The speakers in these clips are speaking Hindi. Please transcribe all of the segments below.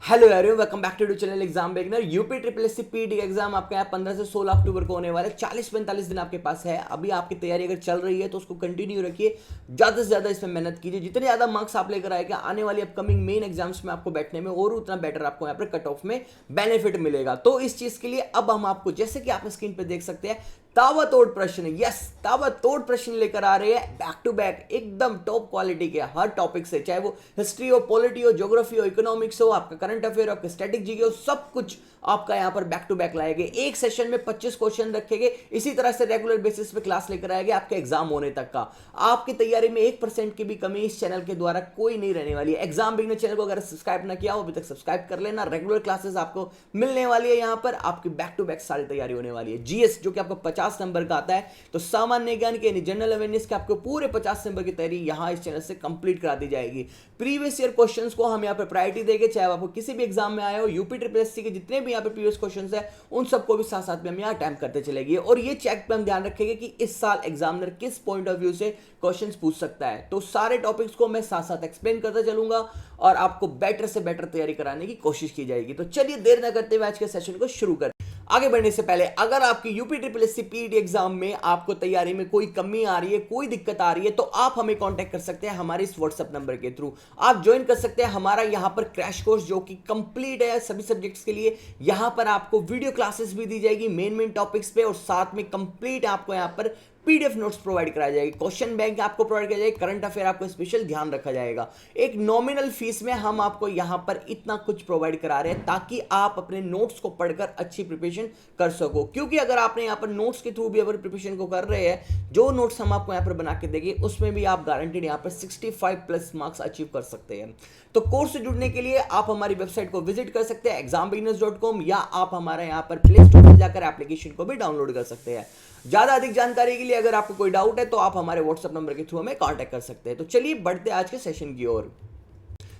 Hello everyone, welcome back to channel exam beginner. UP triple S C PT exam आपका यहाँ 15 से 16 अक्टूबर को होने वाला है। 40-45 दिन आपके पास है। अभी आपकी तैयारी अगर चल रही है तो उसको कंटिन्यू रखिए, ज़्यादा से ज़्यादा इसमें मेहनत कीजिए। जितने ज़्यादा मार्क्स आप लेकर आएगा आने वाली अपकमिंग मेन एग्जाम्स में आपको बैठने में और उतना बेटर आपको यहाँ पर कट ऑफ में बेनिफिट मिलेगा। तो इस चीज़ के लिए अब हम आपको, जैसे कि आप स्क्रीन पर देख सकते हैं, ताबड़तोड़ प्रश्न, यस ताबड़तोड़ प्रश्न लेकर आ रहे हैं बैक टू बैक, एकदम टॉप क्वालिटी के हर टॉपिक से, चाहे वो हिस्ट्री हो, पॉलिटी हो, ज्योग्राफी हो, इकोनॉमिक्स हो, आपका करंट अफेयर हो, आपका स्टैटिक जीके हो, सब कुछ आपका यहां पर बैक टू बैक लाएंगे। एक सेशन में 25 क्वेश्चन रखेंगे, इसी तरह से रेगुलर बेसिस पे क्लास लेकर आएंगे आपके एग्जाम होने तक का। आपकी तैयारी में 1% की भी कमी इस चैनल के द्वारा कोई नहीं रहने वाली है। एग्जाम बिगनर चैनल को अगर सब्सक्राइब ना किया हो अभी तक सब्सक्राइब कर लेना। रेगुलर क्लासेस आपको मिलने वाली है, यहां पर आपकी बैक टू बैक सारी तैयारी होने वाली है। जीएस जो कि आपको 50 नंबर का आता है, तो सामान्य ज्ञान के जनरल अवेयरनेस के आपको पूरे 50 नंबर की तैयारी यहां इस चैनल से कंप्लीट करा दी जाएगी। प्रीवियस ईयर क्वेश्चंस को हम यहां पर प्रायोरिटी देंगे, चाहे आपको किसी भी एग्जाम में आए हो। यूपी ट्रिपल एससी के जितने भी यहां पर प्रीवियस क्वेश्चंस है उन सबको भी साथ साथ में हम यहां अटेम्प्ट करते चलेंगे, और ये चेक पे हम ध्यान रखेंगे कि इस साल एग्जामिनर किस पॉइंट ऑफ व्यू से क्वेश्चंस पूछ सकता है। तो सारे टॉपिक्स को मैं साथ साथ एक्सप्लेन करता चलूंगा और आपको बेटर से बेटर तैयारी कराने की कोशिश की जाएगी। तो चलिए देर न करते हुए आज के सेशन को शुरू करते हैं। आगे बढ़ने से पहले अगर आपकी UP triple SC PET exam में आपको तैयारी में कोई कमी आ रही है, कोई दिक्कत आ रही है, तो आप हमें कांटेक्ट कर सकते हैं हमारे इस व्हाट्सएप नंबर के थ्रू। आप ज्वाइन कर सकते हैं हमारा यहां पर क्रैश कोर्स जो कि कंप्लीट है सभी सब्जेक्ट्स के लिए। यहां पर आपको वीडियो क्लासेस भी दी जाएगी मेन टॉपिक्स पे, और साथ में कंप्लीट आपको यहां पर पीडीएफ नोट्स प्रोवाइड कराया जाएगा, क्वेश्चन बैंक आपको प्रोवाइड किया जाएगा, करंट अफेयर आपको स्पेशल ध्यान रखा जाएगा। एक नॉमिनल फीस में हम आपको यहां पर इतना कुछ प्रोवाइड करा रहे हैं ताकि आप अपने नोट्स को पढ़कर अच्छी प्रिपरेशन कर सको। क्योंकि अगर आपने यहां पर नोट्स के थ्रू भी अगर प्रिपरेशन को कर रहे हैं, जो नोट्स हम आपको यहां पर बना के देंगे उसमें भी आप गारंटेड यहां पर 65+ मार्क्स अचीव कर सकते हैं। तो कोर्स से जुड़ने के लिए आप हमारी वेबसाइट को विजिट कर सकते हैं exambeginners.com, या आप हमारे यहां पर प्ले स्टोर पर जाकर एप्लीकेशन को भी डाउनलोड कर सकते हैं। ज्यादा अधिक जानकारी के लिए अगर आपको कोई डाउट है तो आप हमारे व्हाट्सएप नंबर के थ्रू हमें कांटेक्ट कर सकते हैं। तो चलिए बढ़ते आज के सेशन की ओर।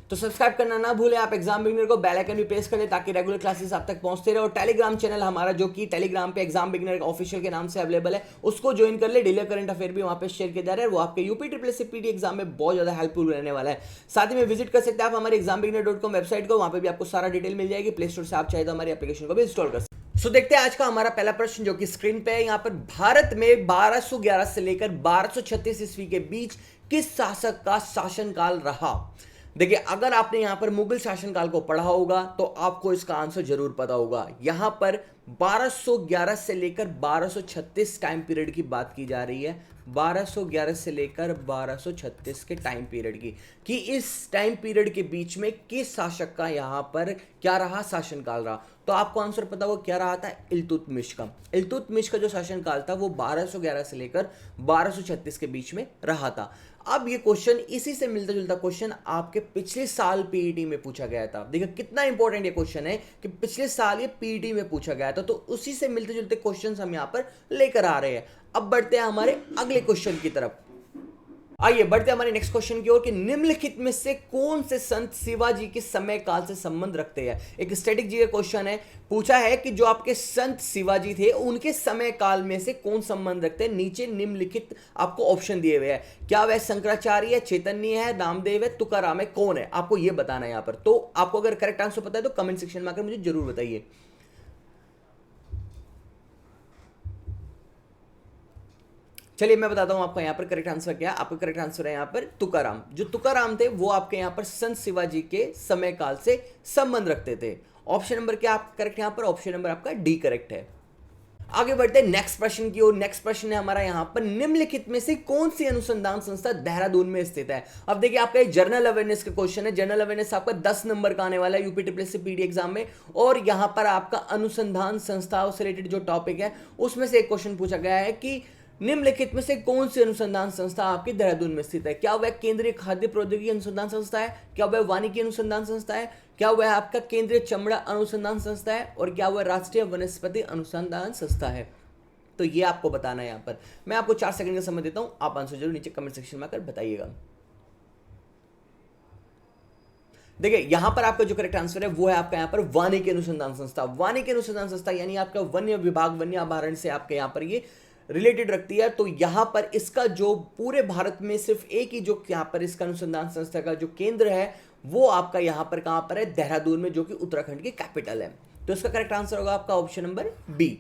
तो सब्सक्राइब करना ना भूलें आप एग्जाम बिगनर को, बेल आइकन भी प्रेस करें ताकि रेगुलर क्लासेस आप तक पहुंचते रहे। और टेलीग्राम चैनल हमारा जो कि टेलीग्राम पे एग्जाम बिगनर ऑफिशियल के नाम से अवेलेबल है, उसको ज्वाइन कर ले। डेली करंट अफेयर भी वहां पे शेयर किया जा रहा है, वो आपके UP triple SC PT exam में बहुत ज्यादा हेल्पफुल रहने वाला है। साथ ही में विजिट कर सकते हैं आप हमारे exambeginner.com वेबसाइट को, वहां पर भी आपको सारा डिटेल मिल जाएगी। प्ले स्टोर से आप चाहे तो हमारी एप्लीकेशन को भी इंस्टॉल कर सकते हैं। सो देखते हैं आज का हमारा पहला प्रश्न जो कि स्क्रीन पे है। यहां पर भारत में 1211 से लेकर 1236 ईस्वी के बीच किस शासक का शासनकाल रहा? देखिए, अगर आपने यहां पर मुगल शासनकाल को पढ़ा होगा तो आपको इसका आंसर जरूर पता होगा। यहां पर 1211 से लेकर 1236 टाइम पीरियड की बात की जा रही है। 1211 से लेकर 1236 के टाइम पीरियड की, कि इस टाइम पीरियड के बीच में किस शासक का यहां पर क्या रहा, शासनकाल रहा। तो आपको आंसर पता होगा क्या रहा था, इल्तुतमिश का। इल्तुतमिश का जो शासनकाल था वो 1211 से लेकर 1236 के बीच में रहा था। अब ये क्वेश्चन इसी से मिलता जुलता क्वेश्चन आपके पिछले साल पीईटी में पूछा गया था। देखिए कितना इंपॉर्टेंट ये क्वेश्चन है कि पिछले साल ये पीईटी में पूछा गया था, तो उसी से मिलते जुलते क्वेश्चंस हम यहां पर लेकर आ रहे हैं। अब बढ़ते हैं हमारे अगले क्वेश्चन की तरफ। आइए बढ़ते हैं हमारे नेक्स्ट क्वेश्चन की ओर कि निम्नलिखित में से कौन से संत शिवाजी के समय काल से संबंध रखते हैं? एक स्टैटिक जी का क्वेश्चन है, पूछा है कि जो आपके संत शिवाजी थे उनके समय काल में से कौन संबंध रखते हैं। नीचे निम्नलिखित आपको ऑप्शन दिए हुए हैं, क्या वह शंकराचार्य है, चैतन्य है, नामदेव है, तुकाराम है, कौन है? आपको यह बताना है यहां पर। तो आपको अगर करेक्ट आंसर पता है तो कमेंट सेक्शन में आकर मुझे जरूर बताइए। चलिए मैं बताता हूं आपका यहां पर करेक्ट आंसर क्या है। आपका करेक्ट आंसर है यहां पर तुकाराम। जो तुकाराम थे वो आपके यहां पर संत शिवाजी के समय काल से संबंध रखते थे। ऑप्शन नंबर क्या आपका करेक्ट यहां पर? ऑप्शन नंबर आपका डी करेक्ट है। आगे बढ़ते हैं नेक्स्ट प्रश्न की ओर। नेक्स्ट प्रश्न है हमारा यहां पर, निम्नलिखित में से कौन सी अनुसंधान संस्था देहरादून में स्थित है? अब देखिए आपका एक जनरल अवेयरनेस का क्वेश्चन है। जनरल अवेयरनेस आपका 10 नंबर का आने वाला है UP triple SC PT exam में, और यहां पर आपका अनुसंधान संस्थाओं से रिलेटेड जो टॉपिक है उसमें से एक क्वेश्चन पूछा गया है कि निम्नलिखित में से कौन सी अनुसंधान संस्था आपके देहरादून में स्थित है? क्या वह केंद्रीय खाद्य प्रौद्योगिकी अनुसंधान संस्था है, क्या वह वानिकी अनुसंधान संस्था है, क्या वह आपका केंद्रीय चमड़ा अनुसंधान संस्था है, और क्या वह राष्ट्रीय वनस्पति अनुसंधान संस्था है? तो ये आपको बताना है। यहां पर मैं आपको 4 सेकंड का समय देता हूं, आप आंसर जरूर नीचे कमेंट सेक्शन में आकर बताइएगा। देखिए यहां पर आपका जो करेक्ट आंसर है वो है आपका यहां पर वानिकी अनुसंधान संस्था। वानिकी अनुसंधान संस्था यानी आपका वन्य विभाग, वन्य अभयारण्य से आपके यहां पर ये रिलेटेड रखती है। तो यहां पर इसका जो पूरे भारत में सिर्फ एक ही जो यहां पर इसका अनुसंधान संस्था का जो केंद्र है वो आपका यहाँ पर कहाँ पर है, देहरादून में, जो कि उत्तराखंड की कैपिटल है। तो इसका करेक्ट आंसर होगा आपका option number B.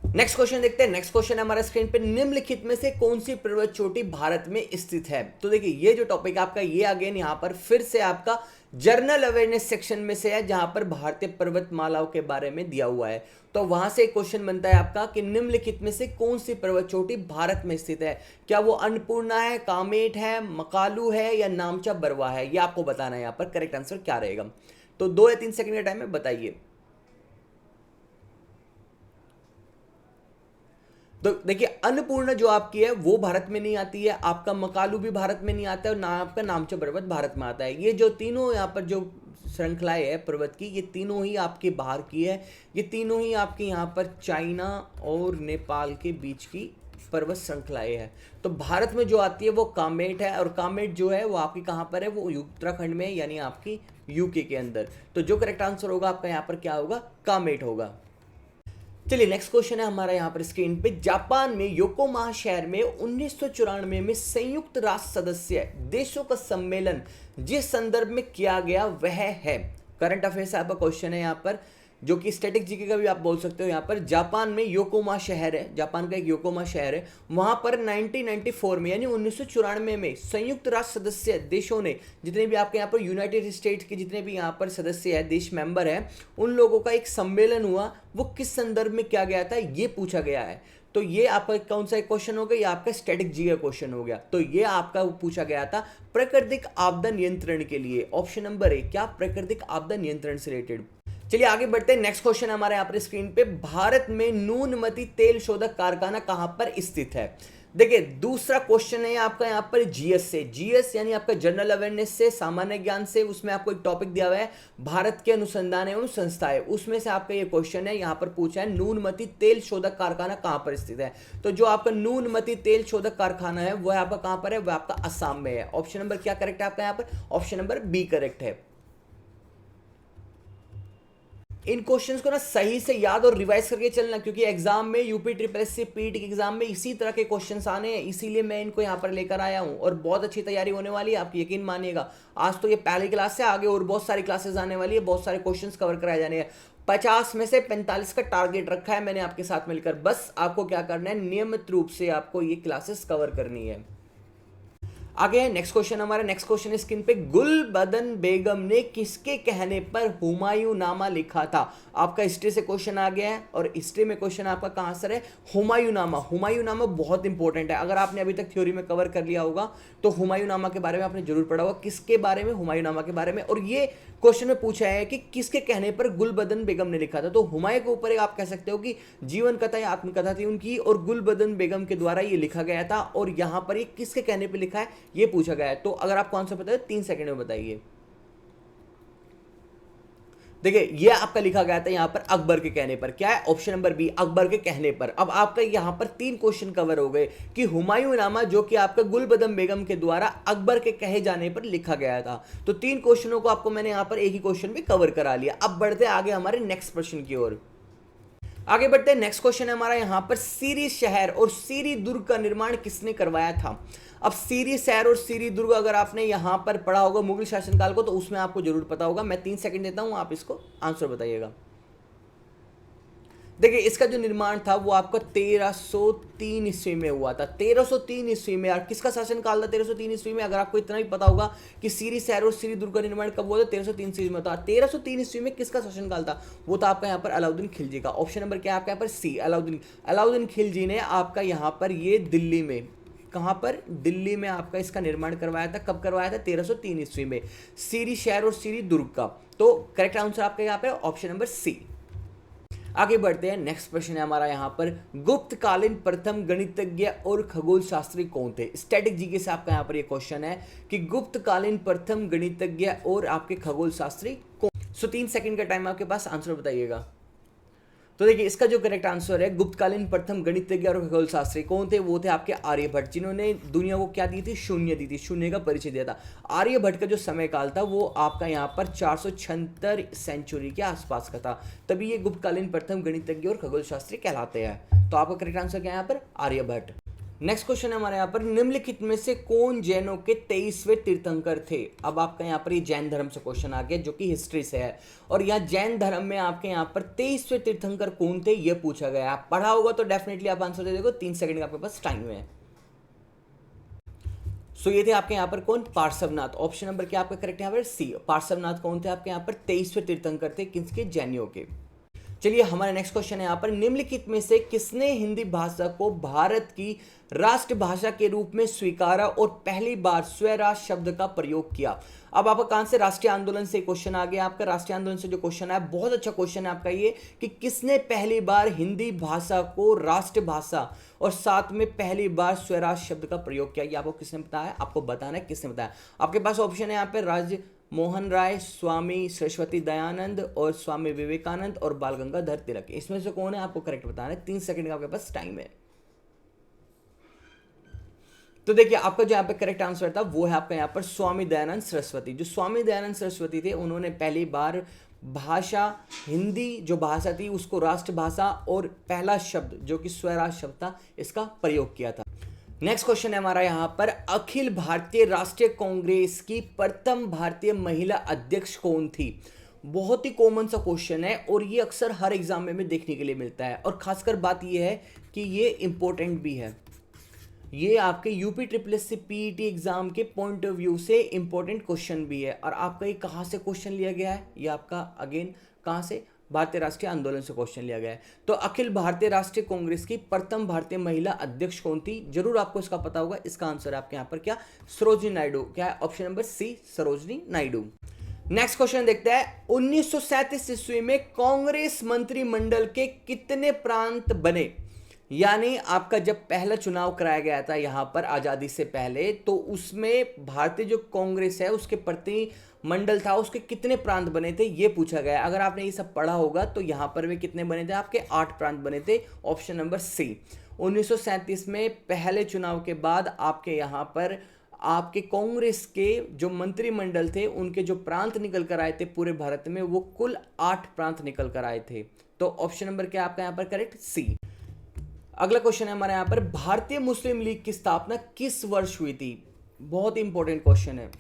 Next question देखते हैं। नेक्स्ट क्वेश्चन है हमारा स्क्रीन पे, निम्नलिखित में से कौन सी पर्वत चोटी भारत में स्थित है। तो देखिए ये जो टॉपिक आपका ये अगेन यहाँ पर फिर से आपका जर्नल अवेयरनेस सेक्शन में से है, जहां पर भारतीय पर्वतमालाओं के बारे में दिया हुआ है। तो वहां से एक क्वेश्चन बनता है आपका कि निम्नलिखित में से कौन सी पर्वत चोटी भारत में स्थित है। क्या वो अन्नपूर्णा है, कामेट है, मकालू है या नामचा बरवा है, ये आपको बताना है यहाँ पर करेक्ट आंसर क्या रहेगा। तो 2 या 3 सेकंड का टाइम में बताइए। तो देखिए अन्नपूर्णा जो आपकी है वो भारत में नहीं आती है, आपका मकालू भी भारत में नहीं आता है, और ना आपका नामचा पर्वत भारत में आता है। ये जो तीनों यहाँ पर जो श्रृंखलाएं है पर्वत की, ये तीनों ही आपके बाहर की है। ये तीनों ही आपके यहाँ पर चाइना और नेपाल के बीच की पर्वत श्रृंखलाएं है। तो भारत में जो आती है वो कामेट है, और कामेट जो है वो आपकी कहाँ पर है, वो उत्तराखंड में, यानी आपकी यूके के अंदर। तो जो करेक्ट आंसर होगा आपका यहाँ पर क्या होगा, कामेट होगा। चलिए नेक्स्ट क्वेश्चन है हमारा यहाँ पर स्क्रीन पे, जापान में योकोहामा शहर में 1994 में संयुक्त राष्ट्र सदस्य देशों का सम्मेलन जिस संदर्भ में किया गया वह है। करंट अफेयर्स आपका क्वेश्चन है यहाँ पर, जो कि स्टैटिक जीके का भी आप बोल सकते हो। यहाँ पर जापान में योकोहामा शहर है, जापान का एक योकोहामा शहर है, वहां पर 1994 में यानी 1994 में संयुक्त राष्ट्र सदस्य देशों ने, जितने भी आपके यहाँ पर यूनाइटेड स्टेट्स के जितने भी यहाँ पर सदस्य है, देश मेंबर है, उन लोगों का एक सम्मेलन हुआ। वो किस संदर्भ में किया गया था ये पूछा गया है। तो ये आपका कौन सा क्वेश्चन हो गया, ये आपका स्टैटिक जी का क्वेश्चन हो गया। तो ये आपका पूछा गया था प्राकृतिक आपदा नियंत्रण के लिए। ऑप्शन नंबर ए, क्या प्राकृतिक आपदा नियंत्रण से रिलेटेड। चलिए आगे बढ़ते हैं। नेक्स्ट क्वेश्चन हमारे यहाँ पर स्क्रीन पे, भारत में नूनमती तेल शोधक कारखाना कहां पर स्थित है। देखिए दूसरा क्वेश्चन है आपका यहाँ पर जीएस से, जीएस यानी आपका जनरल अवेयरनेस से, सामान्य ज्ञान से। उसमें आपको एक टॉपिक दिया हुआ है भारत के अनुसंधान एवं संस्थाएं, उसमें से आपका ये क्वेश्चन है। यहाँ पर पूछा है नूनमती तेल शोधक कारखाना कहां पर स्थित है। तो जो आपका नूनमती तेल शोधक कारखाना है वह आपका कहां पर है, वह आपका असम में है। ऑप्शन नंबर क्या करेक्ट है आपका यहाँ पर, ऑप्शन नंबर बी करेक्ट है। इन क्वेश्चंस को ना सही से याद और रिवाइज करके चलना, क्योंकि एग्जाम में UP triple S C PT के एग्जाम में इसी तरह के क्वेश्चंस आने हैं, इसीलिए मैं इनको यहाँ पर लेकर आया हूँ। और बहुत अच्छी तैयारी होने वाली है आपकी, यकीन मानिएगा। आज तो ये पहली क्लास से, आगे और बहुत सारी क्लासेस आने वाली है, बहुत सारे क्वेश्चंस कवर कराए जाने हैं। 50 में से 45 का टारगेट रखा है मैंने आपके साथ मिलकर। बस आपको क्या करना है, नियमित रूप से आपको ये क्लासेस कवर करनी है। आगे है नेक्स्ट क्वेश्चन हमारा। नेक्स्ट क्वेश्चन स्क्रीन पे, गुलबदन बेगम ने किसके कहने पर हुमायूं नामा लिखा था। आपका हिस्ट्री से क्वेश्चन आ गया है, और हिस्ट्री में क्वेश्चन आपका कहां से है, हुमायूं नामा। हुमायूं नामा बहुत इंपॉर्टेंट है, अगर आपने अभी तक थ्योरी में कवर कर लिया होगा तो हुमायूं नामा के बारे में आपने जरूर पढ़ा होगा। किसके बारे में, हुमायूं नामा के बारे में। और ये क्वेश्चन में पूछा है कि किसके कहने पर गुलबदन बेगम ने लिखा था। तो हुमायूं के ऊपर आप कह सकते हो कि जीवन कथा या आत्मकथा थी उनकी, और गुलबदन बेगम के द्वारा ये लिखा गया था। और यहां पर ये किसके कहने पर लिखा है ये पूछा गया है। तो अगर आपको आंसर पता है 3 सेकंड में बताइए। देखिए ये आपका लिखा गया था यहां पर अकबर के कहने पर। क्या है, ऑप्शन नंबर बी, अकबर के कहने पर। अब आपका यहां पर 3 क्वेश्चन कवर हो गए कि हुमायूं नामा जो कि आपका गुलबदन बेगम के द्वारा अकबर के कहे जाने पर लिखा गया था। तो 3 क्वेश्चनों को आपको मैंने यहां पर एक ही क्वेश्चन में कवर करा लिया। अब बढ़ते आगे हमारे नेक्स्ट प्रश्न की ओर। आगे बढ़ते हैं। नेक्स्ट क्वेश्चन है हमारा यहाँ पर, सीरी शहर और सीरी दुर्ग का निर्माण किसने करवाया था। अब सीरी शहर और सीरी दुर्ग अगर आपने यहाँ पर पढ़ा होगा मुगल शासनकाल को, तो उसमें आपको जरूर पता होगा। मैं 3 सेकंड देता हूं, आप इसको आंसर बताइएगा। देखिए इसका जो निर्माण था वो आपका 1303 ईस्वी में हुआ था। 1303 ईस्वी में। यार किसका शासनकाल था 1303 ईस्वी में, अगर आपको इतना ही पता होगा कि सीरी शहर और सीरी दुर्ग का निर्माण कब हुआ था, 1303 ईस्वी में था। 1303 ईस्वी में किसका शासनकाल था, वो था आपका यहाँ पर अलाउद्दीन खिलजी का। ऑप्शन नंबर क्या है आपका यहाँ पर, सी, अलाउद्दीन खिलजी ने आपका यहाँ पर ये दिल्ली में, कहां पर, दिल्ली में आपका इसका निर्माण करवाया था। कब करवाया था, 1303 ईस्वी में, सीरी शहर और सीरी दुर्ग का। तो करेक्ट आंसर आपका यहाँ पर ऑप्शन नंबर सी। आगे बढ़ते हैं। नेक्स्ट प्रश्न है हमारा यहाँ पर, गुप्तकालीन प्रथम गणितज्ञ और खगोल शास्त्री कौन थे। स्टैटिक जीके से आपका यहाँ पर ये क्वेश्चन है कि गुप्तकालीन प्रथम गणितज्ञ और आपके खगोल शास्त्री कौन। 3 सेकंड का टाइम आपके पास, आंसर बताइएगा। तो देखिए इसका जो करेक्ट आंसर है, गुप्तकालीन प्रथम गणितज्ञ और खगोल शास्त्री कौन थे, वो थे आपके आर्यभट्ट, जिन्होंने दुनिया को क्या दी थी, शून्य दी थी, शून्य का परिचय दिया था। आर्यभट्ट का जो समय काल था वो आपका यहाँ पर 476 सेंचुरी के आसपास का था, तभी ये गुप्तकालीन प्रथम गणितज्ञ और खगोल शास्त्री कहलाते हैं। तो आपका करेक्ट आंसर क्या है यहाँ पर, आर्यभट्ट। नेक्स्ट क्वेश्चन है हमारे यहाँ पर, निम्नलिखित में से कौन जैनों के 23वें तीर्थंकर थे। अब आपका यहाँ पर ये जैन धर्म से क्वेश्चन आ गया जो कि हिस्ट्री से है, और यहाँ जैन धर्म में आपके यहाँ पर 23वें तीर्थंकर कौन थे ये पूछा गया है। आप पढ़ा होगा तो डेफिनेटली आप आंसर दे दोगे, 3 सेकंड का आपके पास टाइम है। सो ये थे आपके यहाँ पर कौन, पार्श्वनाथ। ऑप्शन नंबर क्या आपका करेक्ट यहाँ पर सी, पार्श्वनाथ कौन थे आपके यहाँ पर 23वें तीर्थंकर थे, किसके, जैनियों के। चलिए हमारा नेक्स्ट क्वेश्चन है यहाँ पर, निम्नलिखित में से किसने हिंदी भाषा को भारत की राष्ट्रभाषा के रूप में स्वीकारा और पहली बार स्वराज शब्द का प्रयोग किया। अब आपका कहां से, राष्ट्रीय आंदोलन से क्वेश्चन आ गया आपका। राष्ट्रीय आंदोलन से जो क्वेश्चन है, बहुत अच्छा क्वेश्चन है आपका ये, कि किसने पहली बार हिंदी भाषा को राष्ट्रभाषा और साथ में पहली बार स्वराज शब्द का प्रयोग किया। ये आपको किसने बताया, आपको बताना है किसने बताया। आपके पास ऑप्शन है यहाँ पे, राज मोहन राय, स्वामी सरस्वती दयानंद और स्वामी विवेकानंद और बाल गंगाधर तिलक। इसमें से कौन है आपको करेक्ट बताना है, 3 सेकंड का आपके पास टाइम है। तो देखिए आपका जो यहाँ पे करेक्ट आंसर था वो है आपका यहाँ पर स्वामी दयानंद सरस्वती। जो स्वामी दयानंद सरस्वती थे, उन्होंने पहली बार भाषा, हिंदी जो भाषा थी उसको राष्ट्रभाषा और पहला शब्द जो कि स्वराज शब्द था इसका प्रयोग किया था। नेक्स्ट क्वेश्चन है हमारा यहाँ पर, अखिल भारतीय राष्ट्रीय कांग्रेस की प्रथम भारतीय महिला अध्यक्ष कौन थी। बहुत ही कॉमन सा क्वेश्चन है और ये अक्सर हर एग्जाम में देखने के लिए मिलता है, और खासकर बात ये है कि ये इंपॉर्टेंट भी है। ये आपके UP triple S C PET exam के पॉइंट ऑफ व्यू से इंपॉर्टेंट क्वेश्चन भी है। और आपका ये कहाँ से क्वेश्चन लिया गया है, ये आपका अगेन कहाँ से, भारतीय राष्ट्रीय आंदोलन से क्वेश्चन लिया गया है। तो अखिल भारतीय राष्ट्रीय कांग्रेस की प्रथम भारतीय महिला अध्यक्ष कौन थी, जरूर आपको इसका पता होगा। इसका आंसर आपके यहाँ पर क्या, सरोजिनी नायडू। क्या है option number C, Sarojini Naidu. Next question देखते हैं, 1937 ईस्वी में कांग्रेस मंत्रिमंडल के कितने प्रांत बने। यानी आपका जब पहला चुनाव कराया गया था यहां पर आजादी से पहले, तो उसमें भारतीय जो कांग्रेस है उसके प्रतिनिधिमंडल था, उसके कितने प्रांत बने थे ये पूछा गया। अगर आपने ये सब पढ़ा होगा तो यहां पर वे कितने बने थे, आपके 8 प्रांत बने थे। ऑप्शन नंबर सी, 1937 में पहले चुनाव के बाद आपके यहां पर आपके कांग्रेस के जो मंत्रिमंडल थे उनके जो प्रांत निकल कर आए थे पूरे भारत में, वो कुल 8 प्रांत निकल कर आए थे। तो ऑप्शन नंबर क्या आपका यहाँ पर करेक्ट, सी। अगला क्वेश्चन है हमारे यहाँ पर, भारतीय मुस्लिम लीग की स्थापना किस वर्ष हुई थी। बहुत इंपॉर्टेंट क्वेश्चन है,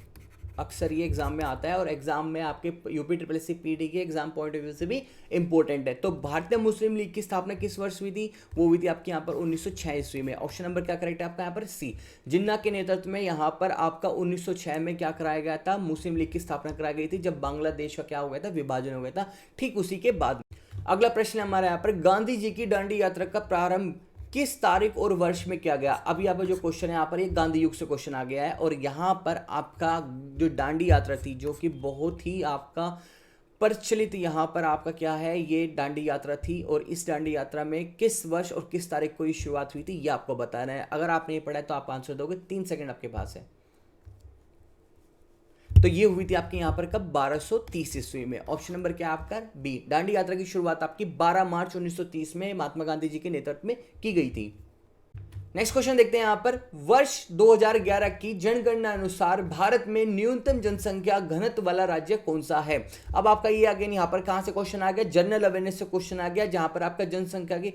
अक्सर ये एग्जाम में आता है और एग्जाम में आपके UP triple S C PT के एग्जाम पॉइंट ऑफ व्यू से भी इंपॉर्टेंट है। तो भारतीय मुस्लिम लीग की स्थापना किस वर्ष हुई थी, वो हुई थी आपके यहाँ पर 1906 ईस्वी में। ऑप्शन नंबर क्या करेक्ट है आपका यहाँ पर, सी। जिन्ना के नेतृत्व में यहाँ पर आपका 1906 में क्या कराया गया था, मुस्लिम लीग की स्थापना कराई गई थी, जब बांग्लादेश का क्या हो गया था, विभाजन हो गया था, ठीक उसी के बाद। अगला प्रश्न है हमारे यहाँ पर, गांधी जी की दांडी यात्रा का प्रारंभ किस तारीख और वर्ष में किया गया। अब यहाँ पर जो क्वेश्चन है यहाँ पर ये गांधी युग से क्वेश्चन आ गया है, और यहाँ पर आपका जो दांडी यात्रा थी जो कि बहुत ही आपका प्रचलित यहाँ पर आपका क्या है, ये दांडी यात्रा थी, और इस दांडी यात्रा में किस वर्ष और किस तारीख को ये शुरुआत हुई थी ये आपको बताना है। अगर आपने ये पढ़ा है तो आप आंसर दोगे, 3 सेकंड आपके पास है। तो ये हुई थी आपके यहाँ पर कब, 1230 ईस्वी में। ऑप्शन नंबर क्या आपका, बी। दांडी यात्रा की शुरुआत आपकी 12 मार्च 1930 में महात्मा गांधी जी के नेतृत्व में की गई थी। नेक्स्ट क्वेश्चन देखते हैं यहाँ पर, वर्ष 2011 की जनगणना अनुसार भारत में न्यूनतम जनसंख्या घनत्व वाला राज्य कौन सा है। अब आपका ये अगेन यहाँ पर कहां से क्वेश्चन आ गया, जनरल अवेयरनेस से क्वेश्चन आ गया, जहां पर आपका जनसंख्या की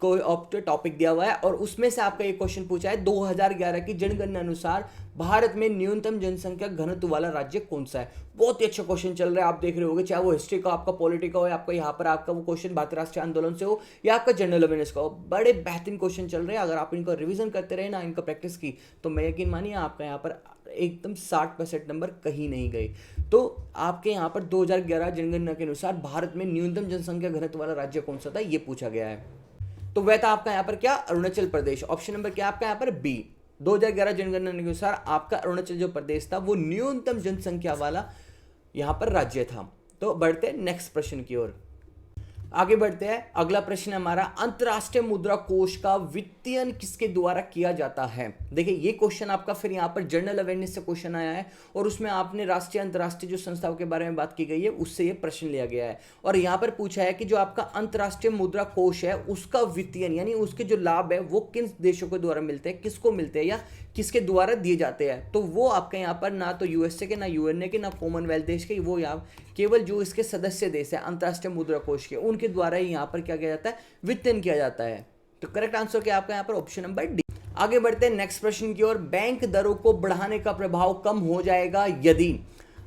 कोई टॉपिक दिया हुआ है और उसमें से आपका ये क्वेश्चन पूछा है 2011 की जनगणना अनुसार भारत में न्यूनतम जनसंख्या घनत्व वाला राज्य कौन सा है। बहुत ही अच्छा क्वेश्चन चल रहा है, आप देख रहे होंगे, चाहे वो हिस्ट्री का आपका पॉलिटी का हो, आपका यहाँ पर आपका वो क्वेश्चन भारतीय राष्ट्रीय आंदोलन से हो या आपका जनरल अवेयरनेस का हो, बड़े बेहतरीन क्वेश्चन चल रहे हैं। अगर आप इनको रिविजन करते रहे ना, इनका प्रैक्टिस की, तो मैं यकीन मानिए आपका यहाँ पर एकदम 60% नंबर कहीं नहीं गए। तो आपके यहाँ पर 2011 जनगणना के अनुसार भारत में न्यूनतम जनसंख्या घनत्व वाला राज्य कौन सा था ये पूछा गया है। तो वह था आपका यहाँ पर क्या, अरुणाचल प्रदेश। ऑप्शन नंबर क्या आपका यहाँ पर, बी। 2011 जनगणना के अनुसार आपका अरुणाचल जो प्रदेश था वो न्यूनतम जनसंख्या वाला यहाँ पर राज्य था। तो बढ़ते हैं नेक्स्ट प्रश्न की ओर, आगे बढ़ते हैं। अगला प्रश्न हमारा, अंतरराष्ट्रीय मुद्रा कोष का वित्तीयन किसके द्वारा किया जाता है। देखिए ये क्वेश्चन आपका फिर यहाँ पर जनरल अवेयरनेस से क्वेश्चन आया है और उसमें आपने राष्ट्रीय अंतरराष्ट्रीय जो संस्थाओं के बारे में बात की गई है उससे ये प्रश्न लिया गया है। और यहाँ पर पूछा है कि जो आपका अंतरराष्ट्रीय मुद्रा कोष है उसका वित्तीयन यानी उसके जो लाभ है वो किन देशों के द्वारा मिलते हैं, किसको मिलते हैं या किसके द्वारा दिए जाते हैं। तो वो आपके यहाँ पर ना तो यूएसए के, ना यूएनए के, ना कॉमनवेल्थ देश के, वो यहाँ केवल जो इसके सदस्य देश है अंतरराष्ट्रीय मुद्रा कोष के, उनके द्वारा ही यहाँ पर क्या किया जाता है, वित्तीयन किया जाता है। तो करेक्ट आंसर क्या आपका यहाँ पर, ऑप्शन नंबर डी। आगे बढ़ते हैं नेक्स्ट प्रश्न की ओर। बैंक दरों को बढ़ाने का प्रभाव कम हो जाएगा यदि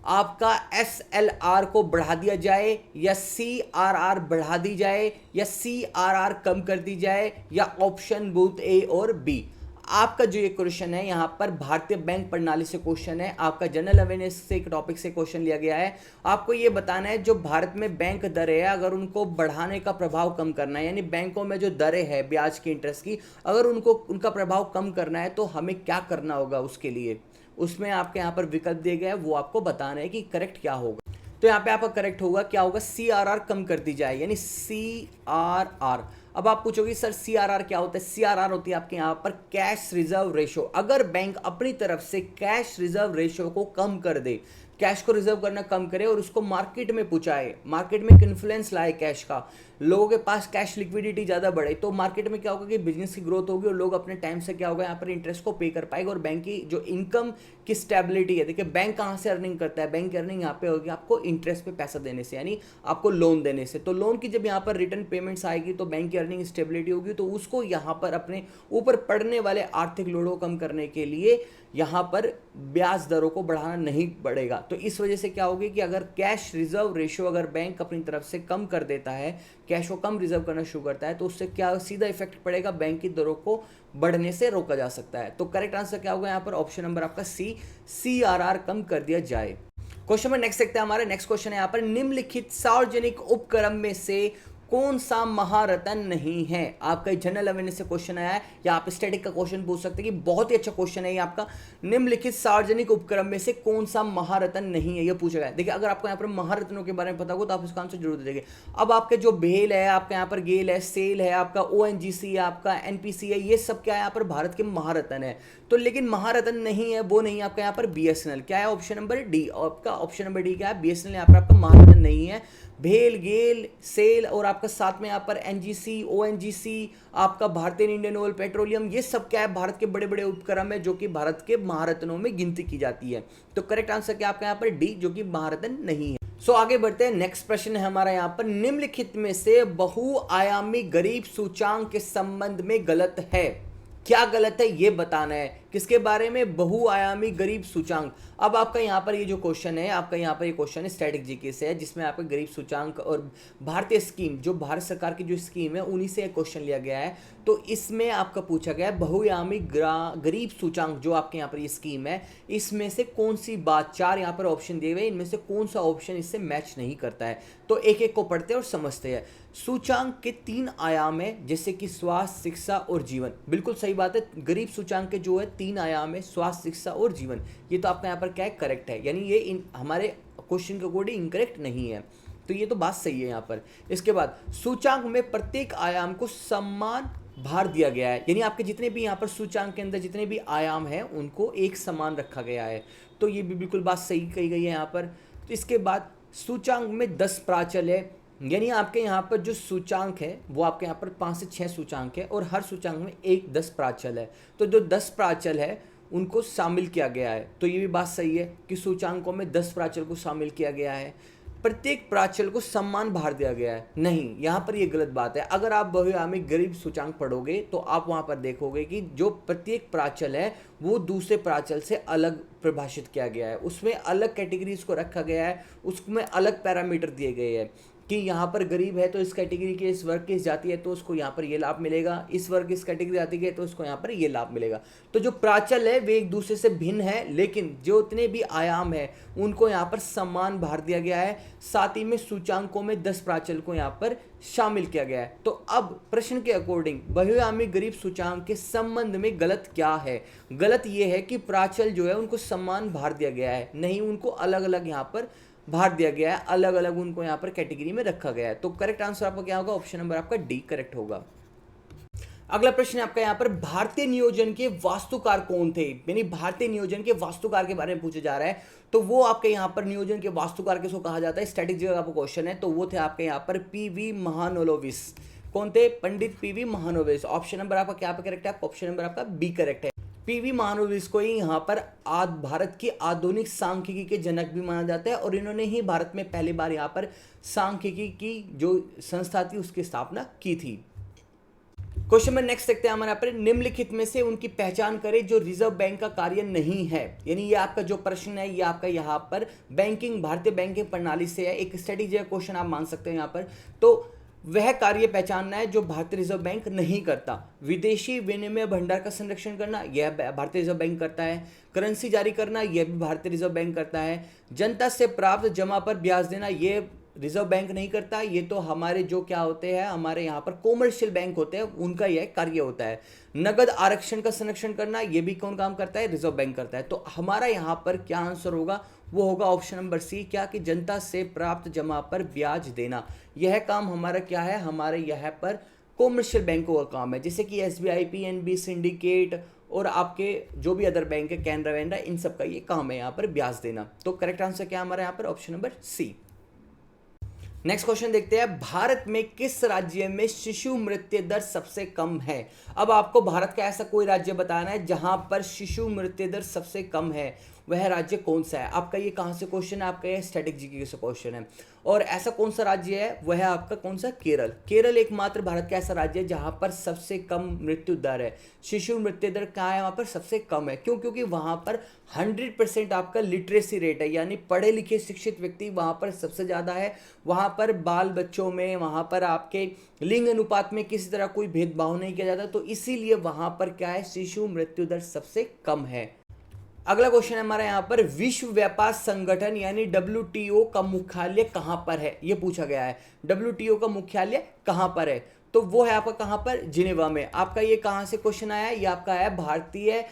आपका SLR को बढ़ा दिया जाए, या CRR बढ़ा दी जाए, या CRR कम कर दी जाए, या ऑप्शन बोथ ए और बी। आपका जो ये क्वेश्चन है यहाँ पर भारतीय बैंक प्रणाली से क्वेश्चन है, आपका जनरल अवेयरनेस से एक टॉपिक से क्वेश्चन लिया गया है। आपको ये बताना है जो भारत में बैंक दरें है अगर उनको बढ़ाने का प्रभाव कम करना है, यानी बैंकों में जो दरें है ब्याज की, इंटरेस्ट की, अगर उनको उनका प्रभाव कम करना है तो हमें क्या करना होगा उसके लिए। उसमें आपके यहाँ पर विकल्प दिए गए हैं, वो आपको बताना है कि करेक्ट क्या होगा। तो यहाँ पे आपका करेक्ट होगा, क्या होगा, CRR कम कर दी जाए, यानी CRR। अब आप पूछोगे सर CRR क्या होता है। CRR होती है आपके यहाँ पर कैश रिजर्व रेशो। अगर बैंक अपनी तरफ से कैश रिजर्व रेशो को कम कर दे, कैश को रिजर्व करना कम करे और उसको मार्केट में पहुंचाए, मार्केट में एक इन्फ्लुएंस लाए कैश का, लोगों के पास कैश लिक्विडिटी ज़्यादा बढ़े, तो मार्केट में क्या होगा कि बिजनेस की ग्रोथ होगी और लोग अपने टाइम से क्या होगा यहाँ पर इंटरेस्ट को पे कर पाएगा और बैंक की जो इनकम की स्टेबिलिटी है, देखिए बैंक कहाँ से अर्निंग करता है, बैंक की अर्निंग यहाँ पे होगी आपको इंटरेस्ट पे पैसा देने से, यानी आपको लोन देने से। तो लोन की जब यहाँ पर रिटर्न पेमेंट्स आएगी तो बैंक की अर्निंग स्टेबिलिटी होगी, तो उसको यहाँ पर अपने ऊपर पड़ने वाले आर्थिक लोड को कम करने के लिए यहाँ पर ब्याज दरों को बढ़ाना नहीं पड़ेगा। तो इस वजह से क्या होगी कि अगर कैश रिजर्व रेशियो अगर बैंक अपनी तरफ से कम कर देता है, कैश को कम रिजर्व करना शुरू करता है, तो उससे क्या सीधा इफेक्ट पड़ेगा, बैंक की दरों को बढ़ने से रोका जा सकता है। तो करेक्ट आंसर क्या होगा यहाँ पर, ऑप्शन नंबर आपका सी, CRR कम कर दिया जाए। क्वेश्चन में नेक्स्ट देखते हैं। हमारे नेक्स्ट क्वेश्चन है यहाँ पर, निम्नलिखित सार्वजनिक उपक्रम में से कौन सा महारत्न नहीं है। आपका जनरल अवेयरनेस से क्वेश्चन आया है, या आप स्टैटिक का क्वेश्चन पूछ सकते हैं कि बहुत ही अच्छा क्वेश्चन है ये आपका। निम्नलिखित सार्वजनिक उपक्रम में से कौन सा महारत्न नहीं है, ये पूछा गया है। देखिए अगर आपको यहाँ पर महारत्नों के बारे में पता हो तो आप इसका आंसर जरूर दे देंगे। अब आपके जो बेल है, आपका यहाँ पर गेल है, सेल है, आपका ONGC है, आपका NPC है, ये सब क्या है यहाँ पर भारत के महारत्न है। तो लेकिन महारत्न नहीं है, वो नहीं है आपका यहाँ पर BSNL। क्या है, ऑप्शन नंबर डी। आपका ऑप्शन नंबर डी क्या है, BSNL यहाँ पर आपका महारत्न नहीं है। भेल, गेल, सेल और आपका साथ में यहाँ पर NGC, ONGC, आपका भारतीय इंडियन ऑयल पेट्रोलियम, ये सब क्या है भारत के बड़े बड़े उपक्रम है जो कि भारत के महारत्नों में गिनती की जाती है। तो करेक्ट आंसर क्या आपका यहाँ पर डी, जो कि महारत्न नहीं है। सो आगे बढ़ते हैं। नेक्स्ट प्रश्न है हमारा यहाँ पर, निम्नलिखित में से बहुआयामी गरीब सूचांक के संबंध में गलत है। क्या गलत है ये बताना है। किसके बारे में, बहुआयामी गरीब सूचांक। अब आपका यहाँ पर ये जो क्वेश्चन है, आपका यहाँ पर ये क्वेश्चन है स्टैटिक जीके से है, जिसमें आपका गरीब सूचांक और भारतीय स्कीम, जो भारत सरकार की जो स्कीम है उन्हीं से क्वेश्चन लिया गया है। तो इसमें आपका पूछा गया है बहुआयामी गरीब सूचांक, जो आपके यहाँ पर ये स्कीम है, इसमें से कौन सी बात, 4 यहाँ पर ऑप्शन दिए हुए, इनमें से कौन सा ऑप्शन इससे मैच नहीं करता है। तो एक एक को पढ़ते हैं और समझते हैं। सूचांक के 3 आयाम है, जैसे कि स्वास्थ्य, शिक्षा और जीवन। बिल्कुल सही बात है, गरीब सूचांक के जो है 3 आयाम है, स्वास्थ्य, शिक्षा और जीवन। ये तो आपका यहाँ पर क्या है, करेक्ट है, यानी ये हमारे क्वेश्चन के अकॉर्डिंग इनकरेक्ट नहीं है। तो ये तो बात सही है यहाँ पर। इसके बाद सूचांक में प्रत्येक आयाम को समान भार दिया गया है, यानी आपके जितने भी यहाँ पर सूचांक के अंदर जितने भी आयाम हैं उनको एक समान रखा गया है। तो ये भी बिल्कुल बात सही कही गई है यहाँ पर। तो इसके बाद सूचांक में 10 प्राचल है, यानी आपके यहाँ पर जो सूचांक है वो आपके यहाँ पर 5 से 6 सूचांक है और हर सूचांक में 10 प्राचल है। तो जो 10 प्राचल है उनको शामिल किया गया है। तो ये भी बात सही है कि सूचांकों में 10 प्राचल को शामिल किया गया है। प्रत्येक प्राचल को समान भार दिया गया है, नहीं, यहाँ पर ये गलत बात है। अगर आप बहुआयामी गरीब सूचांक पढ़ोगे तो आप वहाँ पर देखोगे कि जो प्रत्येक प्राचल है वो दूसरे प्राचल से अलग परिभाषित किया गया है, उसमें अलग कैटेगरीज को रखा गया है, उसमें अलग पैरामीटर दिए गए हैं कि यहाँ पर गरीब है तो इस कैटेगरी के, इस वर्ग की इस जाति है तो उसको यहाँ पर ये लाभ मिलेगा, इस वर्ग इस कैटेगरी जाति के तो उसको यहाँ पर ये लाभ मिलेगा। तो जो प्राचल है वे एक दूसरे से भिन्न है, लेकिन जो इतने भी आयाम है उनको यहाँ पर समान भार दिया गया है। साथ ही में सूचांकों में 10 प्राचल को यहाँ पर शामिल किया गया है। तो अब प्रश्न के अकॉर्डिंग बहुआयामी गरीब सूचांक के संबंध में गलत क्या है। गलत ये है कि प्राचल जो है उनको समान भार दिया गया है, नहीं उनको अलग अलग यहाँ पर भार दिया गया है, अलग अलग उनको यहाँ पर कैटेगरी में रखा गया है। तो करेक्ट आंसर आपका क्या होगा, ऑप्शन नंबर आपका डी करेक्ट होगा। अगला प्रश्न आपका यहाँ पर, भारतीय नियोजन के वास्तुकार कौन थे, यानी भारतीय नियोजन के वास्तुकार के बारे में पूछा जा रहा है। तो वो आपके यहाँ पर नियोजन के वास्तुकार किसको कहा जाता है, स्टैटिक जगह का क्वेश्चन है। तो वो थे आपके यहाँ पर PV महानोलोविस। कौन थे, पंडित PV महानोलोविस। ऑप्शन नंबर आपका क्या करेक्ट है, ऑप्शन नंबर आपका बी करेक्ट है। PV महानोबिस को ही यहाँ पर भारत की आधुनिक सांख्यिकी के जनक भी माना जाता है और इन्होंने ही भारत में पहली बार यहाँ पर सांख्यिकी की जो संस्था थी उसकी स्थापना की थी। क्वेश्चन में नेक्स्ट देखते हैं हमारे यहाँ पर, निम्नलिखित में से उनकी पहचान करें जो रिजर्व बैंक का कार्य नहीं है। यानी ये आपका जो प्रश्न है ये आपका यहाँ पर बैंकिंग, भारतीय बैंकिंग प्रणाली से है, एक स्ट्रेटेजी का क्वेश्चन आप मान सकते हैं यहाँ पर। तो वह कार्य पहचानना है जो भारतीय रिजर्व बैंक नहीं करता। विदेशी विनिमय भंडार का संरक्षण करना, यह भारतीय रिजर्व बैंक करता है। करेंसी जारी करना, यह भी भारतीय रिजर्व बैंक करता है। जनता से प्राप्त जमा पर ब्याज देना, यह रिजर्व बैंक नहीं करता। ये तो हमारे जो क्या होते हैं, हमारे यहाँ पर कॉमर्शियल बैंक होते हैं, उनका यह कार्य होता है। नगद आरक्षण का संरक्षण करना, ये भी कौन काम करता है, रिजर्व बैंक करता है। तो हमारा यहाँ पर क्या आंसर होगा, वो होगा ऑप्शन नंबर सी, क्या कि जनता से प्राप्त जमा पर ब्याज देना। यह काम हमारा क्या है, हमारे यहाँ पर कॉमर्शियल बैंकों का काम है, जैसे कि SBI, PNB, सिंडिकेट और आपके जो भी अदर बैंक है, कैनरा वैनरा, इन सब का ये काम है यहाँ पर ब्याज देना। तो करेक्ट आंसर क्या हमारे यहाँ पर option number C. Next question देखते हैं, भारत में किस राज्य में शिशु मृत्यु दर सबसे कम है। अब आपको भारत का ऐसा कोई राज्य बताना है जहां पर शिशु मृत्यु दर सबसे कम है, वह राज्य कौन सा है। आपका ये कहां से क्वेश्चन है, आपका ये स्टैटिक जीके से क्वेश्चन है। और ऐसा कौन सा राज्य है, वह है आपका कौन सा, केरल। केरल एकमात्र भारत का ऐसा राज्य है जहां पर सबसे कम मृत्यु दर है, शिशु मृत्यु दर क्या है, वहां पर सबसे कम है। क्यों, क्योंकि वहां पर 100% आपका लिटरेसी रेट है, यानी पढ़े लिखे शिक्षित व्यक्ति वहां पर सबसे ज्यादा है। वहां पर बाल बच्चों में, वहां पर आपके लिंग अनुपात में किसी तरह कोई भेदभाव नहीं किया जाता, तो इसीलिए वहां पर क्या है, शिशु मृत्यु दर सबसे कम है। अगला क्वेश्चन है हमारा यहाँ पर, विश्व व्यापार संगठन यानी WTO का मुख्यालय कहाँ पर है, ये पूछा गया है। WTO का मुख्यालय कहाँ पर है, तो वो है आपका कहाँ पर, जिनेवा में। आपका ये कहाँ से क्वेश्चन आया है, ये आपका है भारतीय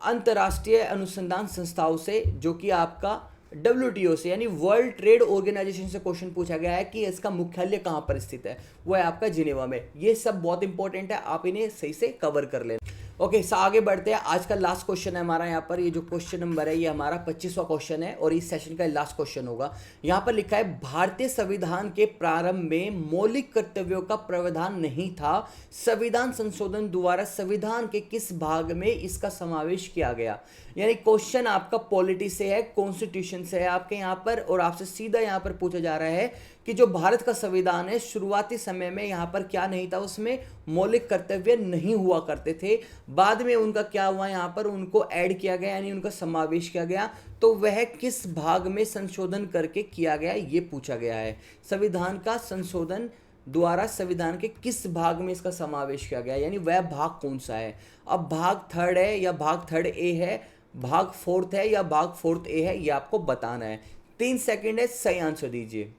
अंतर्राष्ट्रीय अनुसंधान संस्थाओं से, जो कि आपका WTO से यानी वर्ल्ड ट्रेड ऑर्गेनाइजेशन से क्वेश्चन पूछा गया है कि इसका मुख्यालय कहाँ पर स्थित है, वो है आपका जिनेवा में। ये सब बहुत इंपॉर्टेंट है, आप इन्हें सही से कवर कर लें। ओके, आगे बढ़ते हैं। आज का लास्ट क्वेश्चन है हमारा यहाँ पर, ये जो क्वेश्चन नंबर है ये हमारा 25वां क्वेश्चन है और इस सेशन का लास्ट क्वेश्चन होगा। यहाँ पर लिखा है, भारतीय संविधान के प्रारंभ में मौलिक कर्तव्यों का प्रावधान नहीं था, संविधान संशोधन द्वारा संविधान के किस भाग में इसका समावेश किया गया। यानी क्वेश्चन आपका पॉलिटी से है, कॉन्स्टिट्यूशन से है आपके यहाँ पर, और आपसे सीधा यहाँ पर पूछा जा रहा है कि जो भारत का संविधान है शुरुआती समय में यहाँ पर क्या नहीं था, उसमें मौलिक कर्तव्य नहीं हुआ करते थे। बाद में उनका क्या हुआ, यहाँ पर उनको ऐड किया गया, यानी उनका समावेश किया गया। तो वह किस भाग में संशोधन करके किया गया, ये पूछा गया है। संविधान का संशोधन द्वारा संविधान के किस भाग में इसका समावेश किया गया, यानी वह भाग कौन सा है। अब भाग 3 है या भाग 3A है, भाग 4 है या भाग 4A है, ये आपको बताना है। 3 सेकंड है, सही आंसर दीजिए।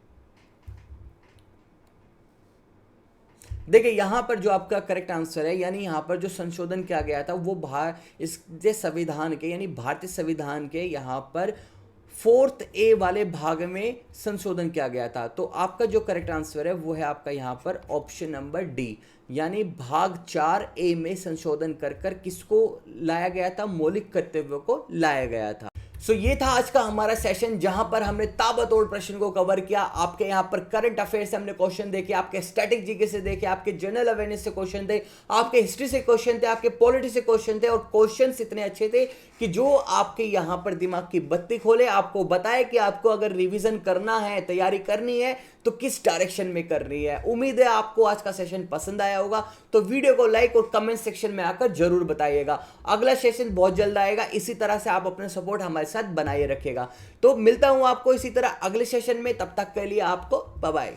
देखिए यहाँ पर जो आपका करेक्ट आंसर है, यानी यहाँ पर जो संशोधन किया गया था वो इस संविधान के, यानी भारतीय संविधान के यहाँ पर 4A वाले भाग में संशोधन किया गया था। तो आपका जो करेक्ट आंसर है वो है आपका यहाँ पर ऑप्शन नंबर डी, यानी भाग 4A में संशोधन कर किसको लाया गया था, मौलिक कर्तव्यों को लाया गया था। सो ये था आज का हमारा सेशन, जहां पर हमने ताबड़तोड़ प्रश्न को कवर किया। आपके यहाँ पर करंट अफेयर से हमने क्वेश्चन देखे, आपके स्टैटिक जीके से देखे, आपके जनरल अवेयरनेस से क्वेश्चन थे, आपके हिस्ट्री से क्वेश्चन थे, आपके पॉलिटी से क्वेश्चन थे, और क्वेश्चंस इतने अच्छे थे कि जो आपके यहाँ पर दिमाग की बत्ती खोले, आपको बताए कि आपको अगर रिवीजन करना है, तैयारी करनी है, तो किस डायरेक्शन में करनी है। उम्मीद है आपको आज का सेशन पसंद आया होगा, तो वीडियो को लाइक और कमेंट सेक्शन में आकर जरूर बताइएगा। अगला सेशन बहुत जल्द आएगा, इसी तरह से आप अपने सपोर्ट हमारे साथ बनाए रखिएगा। तो मिलता हूं आपको इसी तरह अगले सेशन में, तब तक के लिए आपको बाय बाय।